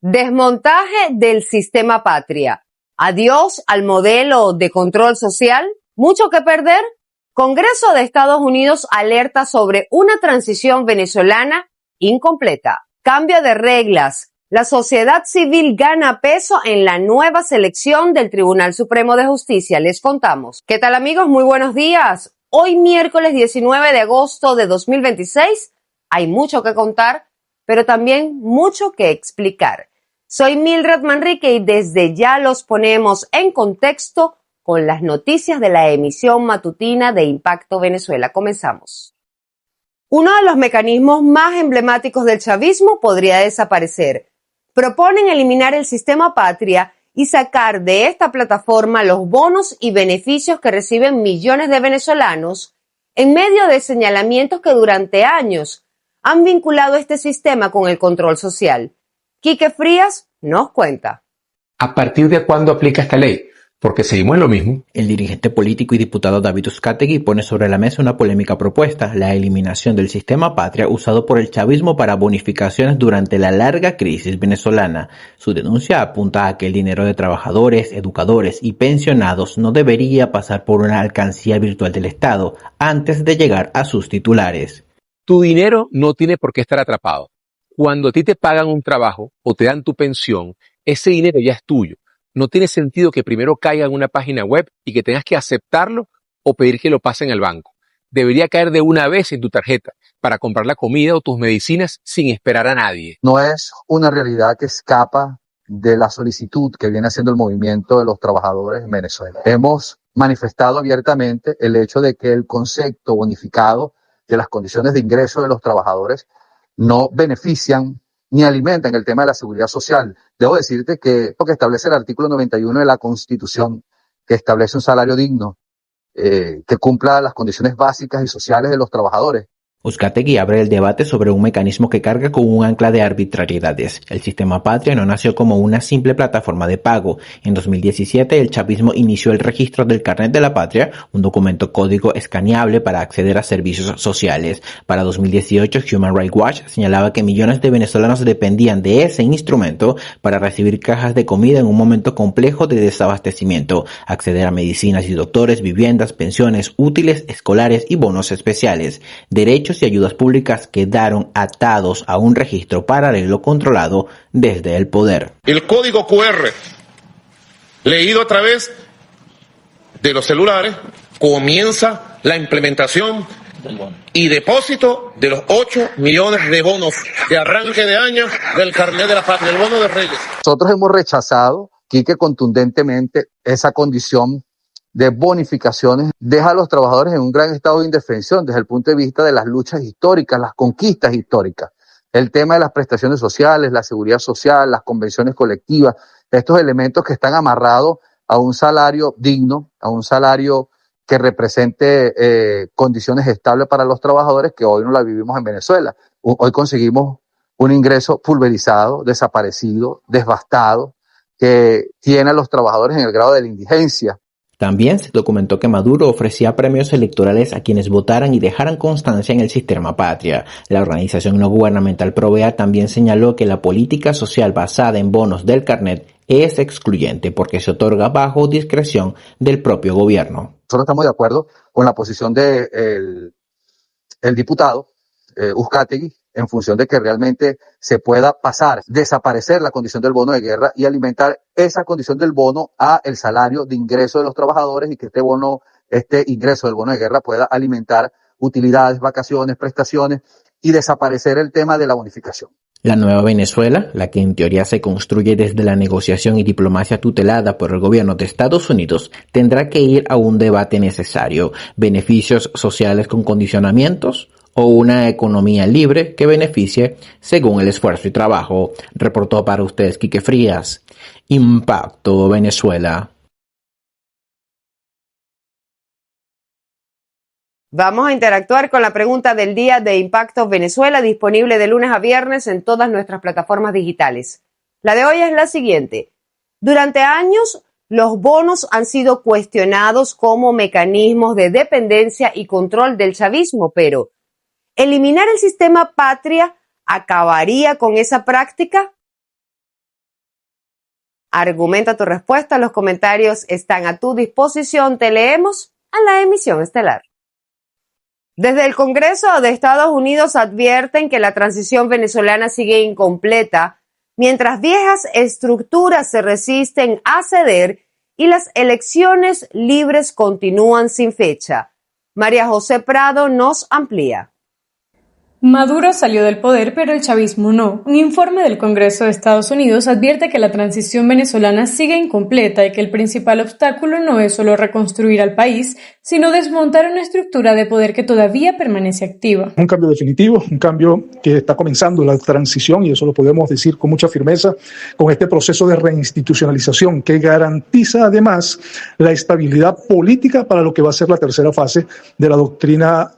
Desmontaje del sistema patria. Adiós al modelo de control social. ¿Mucho que perder? Congreso de Estados Unidos alerta sobre una transición venezolana incompleta. Cambio de reglas. La sociedad civil gana peso en la nueva selección del Tribunal Supremo de Justicia. Les contamos. ¿Qué tal, amigos? Muy buenos días. Hoy, miércoles 19 de agosto de 2026, hay mucho que contar, pero también mucho que explicar. Soy Mildred Manrique y desde ya los ponemos en contexto con las noticias de la emisión matutina de Impacto Venezuela. Comenzamos. Uno de los mecanismos más emblemáticos del chavismo podría desaparecer. Proponen eliminar el sistema patria y sacar de esta plataforma los bonos y beneficios que reciben millones de venezolanos en medio de señalamientos que durante años han vinculado este sistema con el control social. Quique Frías nos cuenta. ¿A partir de cuándo aplica esta ley? Porque seguimos en lo mismo. El dirigente político y diputado David Uzcategui pone sobre la mesa una polémica propuesta, la eliminación del sistema patria usado por el chavismo para bonificaciones durante la larga crisis venezolana. Su denuncia apunta a que el dinero de trabajadores, educadores y pensionados no debería pasar por una alcancía virtual del Estado antes de llegar a sus titulares. Tu dinero no tiene por qué estar atrapado. Cuando a ti te pagan un trabajo o te dan tu pensión, ese dinero ya es tuyo. No tiene sentido que primero caiga en una página web y que tengas que aceptarlo o pedir que lo pasen al banco. Debería caer de una vez en tu tarjeta para comprar la comida o tus medicinas sin esperar a nadie. No es una realidad que escapa de la solicitud que viene haciendo el movimiento de los trabajadores en Venezuela. Hemos manifestado abiertamente el hecho de que el concepto bonificado de las condiciones de ingreso de los trabajadores no benefician ni alimentan el tema de la seguridad social. Debo decirte que lo que establece el artículo 91 de la Constitución, que establece un salario digno, que cumpla las condiciones básicas y sociales de los trabajadores. Uzcategui abre el debate sobre un mecanismo que carga con un ancla de arbitrariedades. El sistema patria no nació como una simple plataforma de pago. En 2017 el chavismo inició el registro del Carnet de la Patria, un documento código escaneable para acceder a servicios sociales. Para 2018 Human Rights Watch señalaba que millones de venezolanos dependían de ese instrumento para recibir cajas de comida en un momento complejo de desabastecimiento, acceder a medicinas y doctores, viviendas, pensiones, útiles escolares y bonos especiales. Derechos y ayudas públicas quedaron atados a un registro paralelo controlado desde el poder. El código QR, leído a través de los celulares, comienza la implementación y depósito de los 8 millones de bonos de arranque de año del Carnet de la Patria, el bono de Reyes. Nosotros hemos rechazado, Quique, contundentemente esa condición de bonificaciones. Deja a los trabajadores en un gran estado de indefensión desde el punto de vista de las luchas históricas, las conquistas históricas. El tema de las prestaciones sociales, la seguridad social, las convenciones colectivas, estos elementos que están amarrados a un salario digno, a un salario que represente condiciones estables para los trabajadores, que hoy no la vivimos en Venezuela. Hoy conseguimos un ingreso pulverizado, desaparecido, devastado, que tiene a los trabajadores en el grado de la indigencia. También se documentó que Maduro ofrecía premios electorales a quienes votaran y dejaran constancia en el sistema patria. La organización no gubernamental Provea también señaló que la política social basada en bonos del carnet es excluyente porque se otorga bajo discreción del propio gobierno. Nosotros estamos de acuerdo con la posición del diputado Uzcategui, en función de que realmente se pueda desaparecer la condición del bono de guerra y alimentar esa condición del bono a el salario de ingreso de los trabajadores, y que este ingreso del bono de guerra pueda alimentar utilidades, vacaciones, prestaciones, y desaparecer el tema de la bonificación. La nueva Venezuela, la que en teoría se construye desde la negociación y diplomacia tutelada por el gobierno de Estados Unidos, tendrá que ir a un debate necesario: beneficios sociales con condicionamientos o una economía libre que beneficie según el esfuerzo y trabajo. Reportó para ustedes Quique Frías, Impacto Venezuela. Vamos a interactuar con la pregunta del día de Impacto Venezuela, disponible de lunes a viernes en todas nuestras plataformas digitales. La de hoy es la siguiente. Durante años, los bonos han sido cuestionados como mecanismos de dependencia y control del chavismo, pero ¿eliminar el sistema patria acabaría con esa práctica? Argumenta tu respuesta, los comentarios están a tu disposición. Te leemos a la emisión estelar. Desde el Congreso de Estados Unidos advierten que la transición venezolana sigue incompleta, mientras viejas estructuras se resisten a ceder y las elecciones libres continúan sin fecha. María José Prado nos amplía. Maduro salió del poder, pero el chavismo no. Un informe del Congreso de Estados Unidos advierte que la transición venezolana sigue incompleta y que el principal obstáculo no es solo reconstruir al país, sino desmontar una estructura de poder que todavía permanece activa. Un cambio definitivo, un cambio que está comenzando la transición, y eso lo podemos decir con mucha firmeza, con este proceso de reinstitucionalización que garantiza además la estabilidad política para lo que va a ser la tercera fase de la doctrina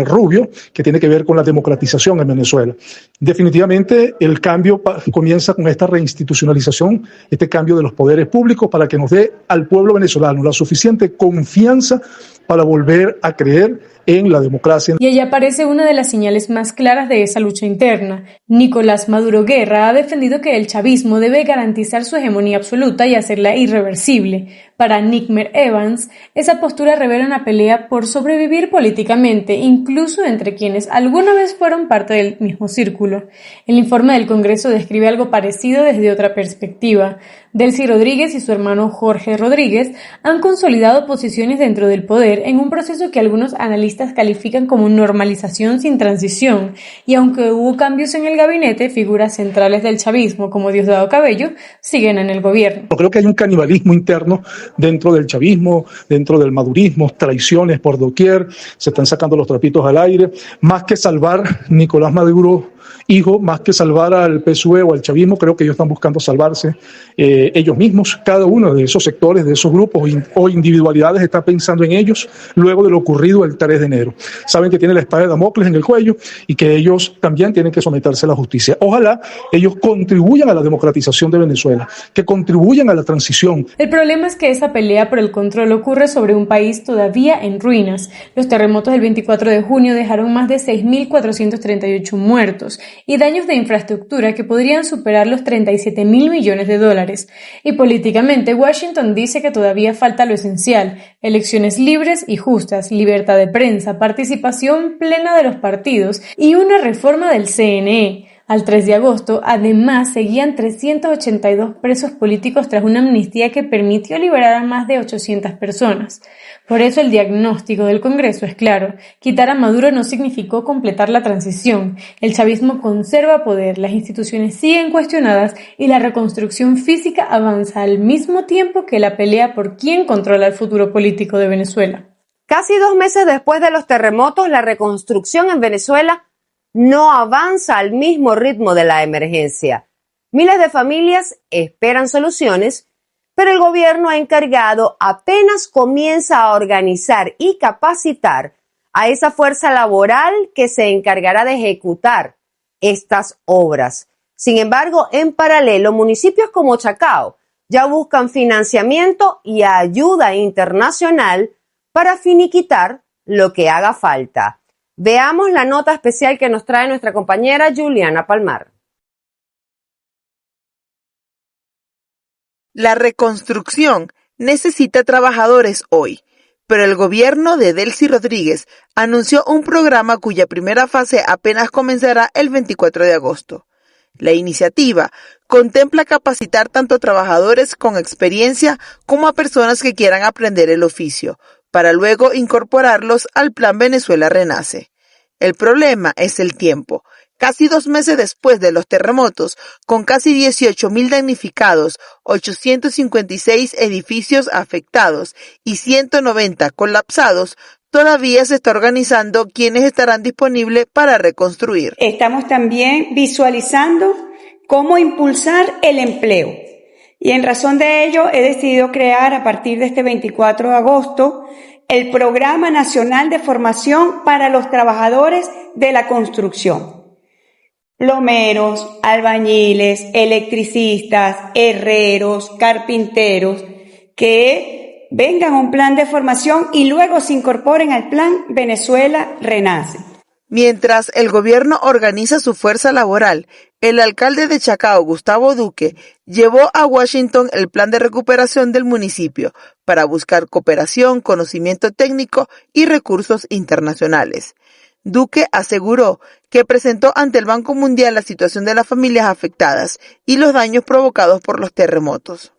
Rubio, que tiene que ver con la democratización en Venezuela. Definitivamente el cambio comienza con esta reinstitucionalización, este cambio de los poderes públicos para que nos dé al pueblo venezolano la suficiente confianza para volver a creer en la democracia. Y allí aparece una de las señales más claras de esa lucha interna. Nicolás Maduro Guerra ha defendido que el chavismo debe garantizar su hegemonía absoluta y hacerla irreversible. Para Nickmer Evans, esa postura revela una pelea por sobrevivir políticamente, incluso entre quienes alguna vez fueron parte del mismo círculo. El informe del Congreso describe algo parecido desde otra perspectiva. Delcy Rodríguez y su hermano Jorge Rodríguez han consolidado posiciones dentro del poder en un proceso que algunos analistas califican como normalización sin transición, y aunque hubo cambios en el gabinete, figuras centrales del chavismo como Diosdado Cabello siguen en el gobierno. Creo que hay un canibalismo interno dentro del chavismo, dentro del madurismo, traiciones por doquier, se están sacando los trapitos al aire. Más que salvar Nicolás Maduro hijo, más que salvar al PSUV o al chavismo, creo que ellos están buscando salvarse ellos mismos. Cada uno de esos sectores, de esos grupos o individualidades está pensando en ellos luego de lo ocurrido el 3 de enero. Saben que tiene la espada de Damocles en el cuello y que ellos también tienen que someterse a la justicia. Ojalá ellos contribuyan a la democratización de Venezuela, que contribuyan a la transición. El problema es que esa pelea por el control ocurre sobre un país todavía en ruinas. Los terremotos del 24 de junio dejaron más de 6.438 muertos y daños de infraestructura que podrían superar los 37.000 millones de dólares. Y políticamente, Washington dice que todavía falta lo esencial: elecciones libres y justas, libertad de prensa, participación plena de los partidos y una reforma del CNE. Al 3 de agosto, además, seguían 382 presos políticos tras una amnistía que permitió liberar a más de 800 personas. Por eso el diagnóstico del Congreso es claro: quitar a Maduro no significó completar la transición. El chavismo conserva poder, las instituciones siguen cuestionadas y la reconstrucción física avanza al mismo tiempo que la pelea por quién controla el futuro político de Venezuela. Casi 2 meses después de los terremotos, la reconstrucción en Venezuela no avanza al mismo ritmo de la emergencia. Miles de familias esperan soluciones, pero el gobierno encargado apenas comienza a organizar y capacitar a esa fuerza laboral que se encargará de ejecutar estas obras. Sin embargo, en paralelo, municipios como Chacao ya buscan financiamiento y ayuda internacional para finiquitar lo que haga falta. Veamos la nota especial que nos trae nuestra compañera Juliana Palmar. La reconstrucción necesita trabajadores hoy, pero el gobierno de Delcy Rodríguez anunció un programa cuya primera fase apenas comenzará el 24 de agosto. La iniciativa contempla capacitar tanto a trabajadores con experiencia como a personas que quieran aprender el oficio, para luego incorporarlos al Plan Venezuela Renace. El problema es el tiempo. Casi 2 meses después de los terremotos, con casi 18.000 damnificados, 856 edificios afectados y 190 colapsados, todavía se está organizando quiénes estarán disponibles para reconstruir. Estamos también visualizando cómo impulsar el empleo. Y en razón de ello he decidido crear a partir de este 24 de agosto el Programa Nacional de Formación para los Trabajadores de la Construcción. Plomeros, albañiles, electricistas, herreros, carpinteros, que vengan a un plan de formación y luego se incorporen al Plan Venezuela Renace. Mientras el gobierno organiza su fuerza laboral, El alcalde de Chacao, Gustavo Duque, llevó a Washington el plan de recuperación del municipio para buscar cooperación, conocimiento técnico y recursos internacionales. Duque aseguró que presentó ante el Banco Mundial la situación de las familias afectadas y los daños provocados por los terremotos.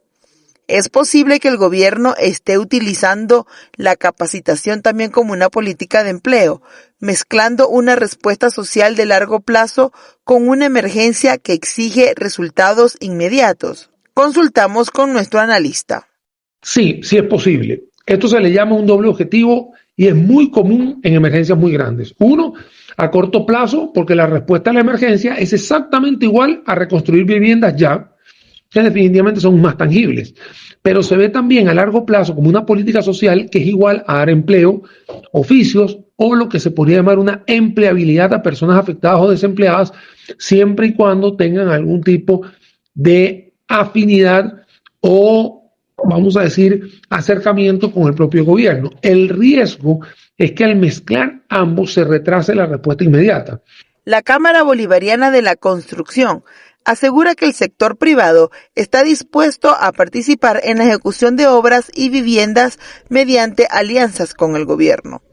¿Es posible que el gobierno esté utilizando la capacitación también como una política de empleo, mezclando una respuesta social de largo plazo con una emergencia que exige resultados inmediatos? Consultamos con nuestro analista. Sí, sí es posible. Esto se le llama un doble objetivo y es muy común en emergencias muy grandes. Uno, a corto plazo, porque la respuesta a la emergencia es exactamente igual a reconstruir viviendas ya, que definitivamente son más tangibles, pero se ve también a largo plazo como una política social que es igual a dar empleo, oficios o lo que se podría llamar una empleabilidad a personas afectadas o desempleadas, siempre y cuando tengan algún tipo de afinidad o, vamos a decir, acercamiento con el propio gobierno. El riesgo es que al mezclar ambos se retrase la respuesta inmediata. La Cámara Bolivariana de la Construcción asegura que el sector privado está dispuesto a participar en la ejecución de obras y viviendas mediante alianzas con el gobierno.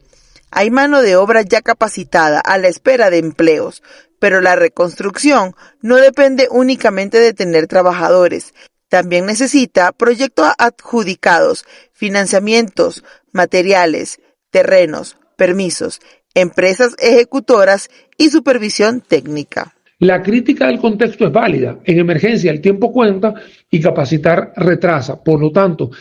Hay mano de obra ya capacitada a la espera de empleos, pero la reconstrucción no depende únicamente de tener trabajadores. También necesita proyectos adjudicados, financiamientos, materiales, terrenos, permisos, empresas ejecutoras y supervisión técnica. La crítica del contexto es válida. En emergencia el tiempo cuenta y capacitar retrasa. Por lo tanto,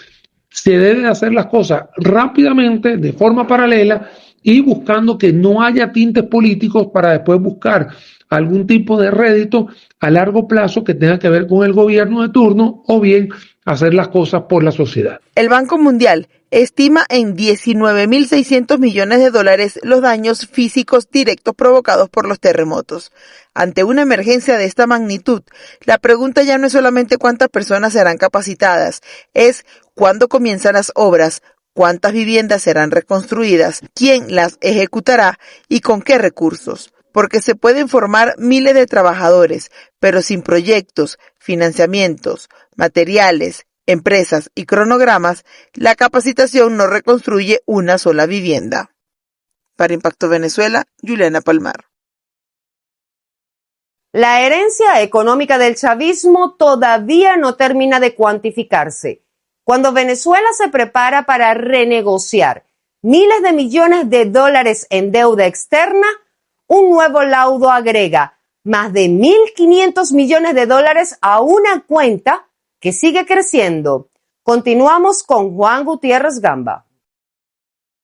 se deben hacer las cosas rápidamente, de forma paralela y buscando que no haya tintes políticos para después buscar algún tipo de rédito a largo plazo que tenga que ver con el gobierno de turno o bien hacer las cosas por la sociedad. El Banco Mundial estima en $19.600 millones los daños físicos directos provocados por los terremotos. Ante una emergencia de esta magnitud, la pregunta ya no es solamente cuántas personas serán capacitadas, es cuándo comienzan las obras, cuántas viviendas serán reconstruidas, quién las ejecutará y con qué recursos. Porque se pueden formar miles de trabajadores, pero sin proyectos, financiamientos, materiales, empresas y cronogramas, la capacitación no reconstruye una sola vivienda. Para Impacto Venezuela, Juliana Palmar. La herencia económica del chavismo todavía no termina de cuantificarse. Cuando Venezuela se prepara para renegociar miles de millones de dólares en deuda externa, un nuevo laudo agrega más de 1.500 millones de dólares a una cuenta que sigue creciendo. Continuamos con Juan Gutiérrez Gamba.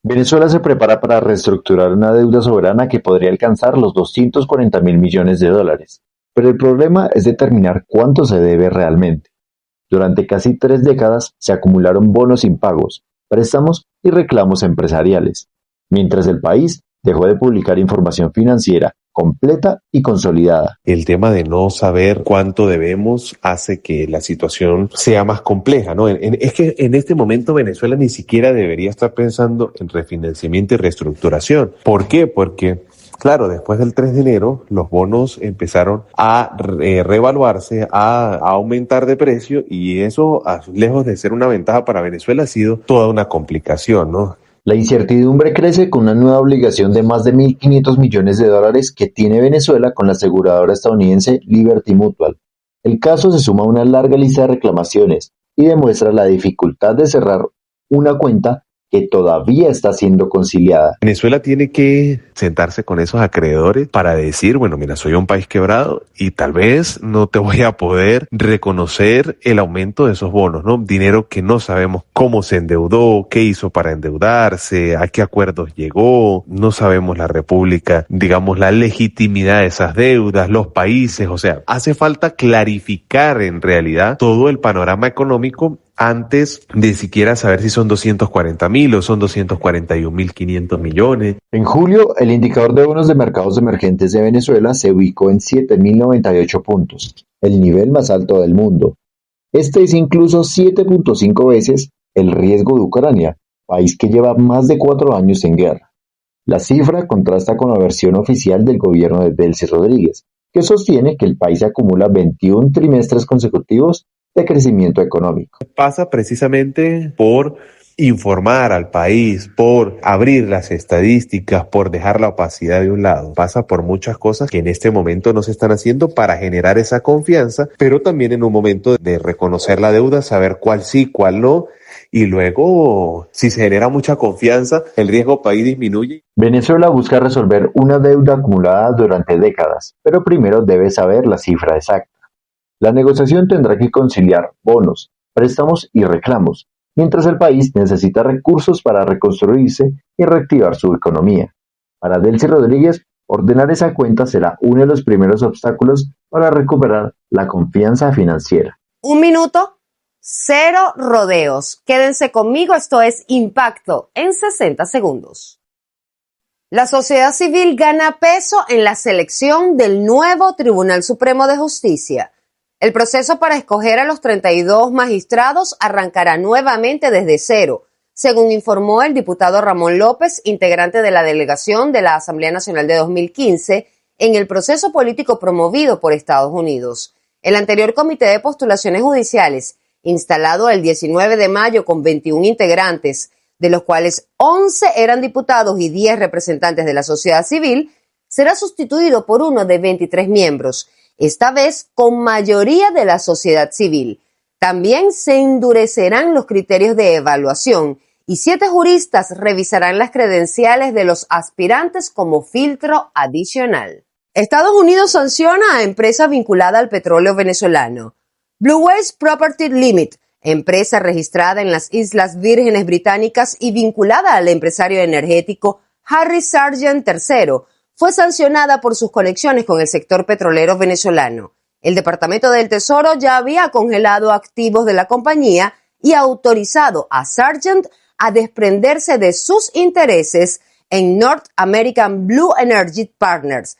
Venezuela se prepara para reestructurar una deuda soberana que podría alcanzar los 240.000 millones de dólares. Pero el problema es determinar cuánto se debe realmente. Durante casi 3 décadas se acumularon bonos impagos, préstamos y reclamos empresariales, mientras el país dejó de publicar información financiera completa y consolidada. El tema de no saber cuánto debemos hace que la situación sea más compleja, ¿no? Es que en este momento Venezuela ni siquiera debería estar pensando en refinanciamiento y reestructuración. ¿Por qué? Porque, claro, después del 3 de enero, los bonos empezaron a reevaluarse, a aumentar de precio, y eso, lejos de ser una ventaja para Venezuela, ha sido toda una complicación, ¿no? La incertidumbre crece con una nueva obligación de más de 1.500 millones de dólares que tiene Venezuela con la aseguradora estadounidense Liberty Mutual. El caso se suma a una larga lista de reclamaciones y demuestra la dificultad de cerrar una cuenta que todavía está siendo conciliada. Venezuela tiene que sentarse con esos acreedores para decir, bueno, mira, soy un país quebrado y tal vez no te voy a poder reconocer el aumento de esos bonos, ¿no? Dinero que no sabemos cómo se endeudó, qué hizo para endeudarse, a qué acuerdos llegó, no sabemos la república, digamos, la legitimidad de esas deudas, los países, o sea, hace falta clarificar en realidad todo el panorama económico antes de siquiera saber si son 240.000 o son 241.500 millones. En julio, el indicador de bonos de mercados emergentes de Venezuela se ubicó en 7.098 puntos, el nivel más alto del mundo. Este es incluso 7.5 veces el riesgo de Ucrania, país que lleva más de 4 años en guerra. La cifra contrasta con la versión oficial del gobierno de Delcy Rodríguez, que sostiene que el país acumula 21 trimestres consecutivos de crecimiento económico. Pasa precisamente por informar al país, por abrir las estadísticas, por dejar la opacidad de un lado. Pasa por muchas cosas que en este momento no se están haciendo para generar esa confianza, pero también en un momento de reconocer la deuda, saber cuál sí, cuál no, y luego, si se genera mucha confianza, el riesgo país disminuye. Venezuela busca resolver una deuda acumulada durante décadas, pero primero debe saber la cifra exacta. La negociación tendrá que conciliar bonos, préstamos y reclamos, mientras el país necesita recursos para reconstruirse y reactivar su economía. Para Delcy Rodríguez, ordenar esa cuenta será uno de los primeros obstáculos para recuperar la confianza financiera. 1 minuto, 0 rodeos. Quédense conmigo, esto es Impacto en 60 segundos. La sociedad civil gana peso en la selección del nuevo Tribunal Supremo de Justicia. El proceso para escoger a los 32 magistrados arrancará nuevamente desde cero, según informó el diputado Ramón López, integrante de la delegación de la Asamblea Nacional de 2015, en el proceso político promovido por Estados Unidos. El anterior Comité de Postulaciones Judiciales, instalado el 19 de mayo con 21 integrantes, de los cuales 11 eran diputados y 10 representantes de la sociedad civil, será sustituido por uno de 23 miembros, esta vez con mayoría de la sociedad civil. También se endurecerán los criterios de evaluación y 7 juristas revisarán las credenciales de los aspirantes como filtro adicional. Estados Unidos sanciona a empresa vinculada al petróleo venezolano. Blue Waste Property Limit, empresa registrada en las Islas Vírgenes Británicas y vinculada al empresario energético Harry Sargent III, fue sancionada por sus conexiones con el sector petrolero venezolano. El Departamento del Tesoro ya había congelado activos de la compañía y autorizado a Sargent a desprenderse de sus intereses en North American Blue Energy Partners,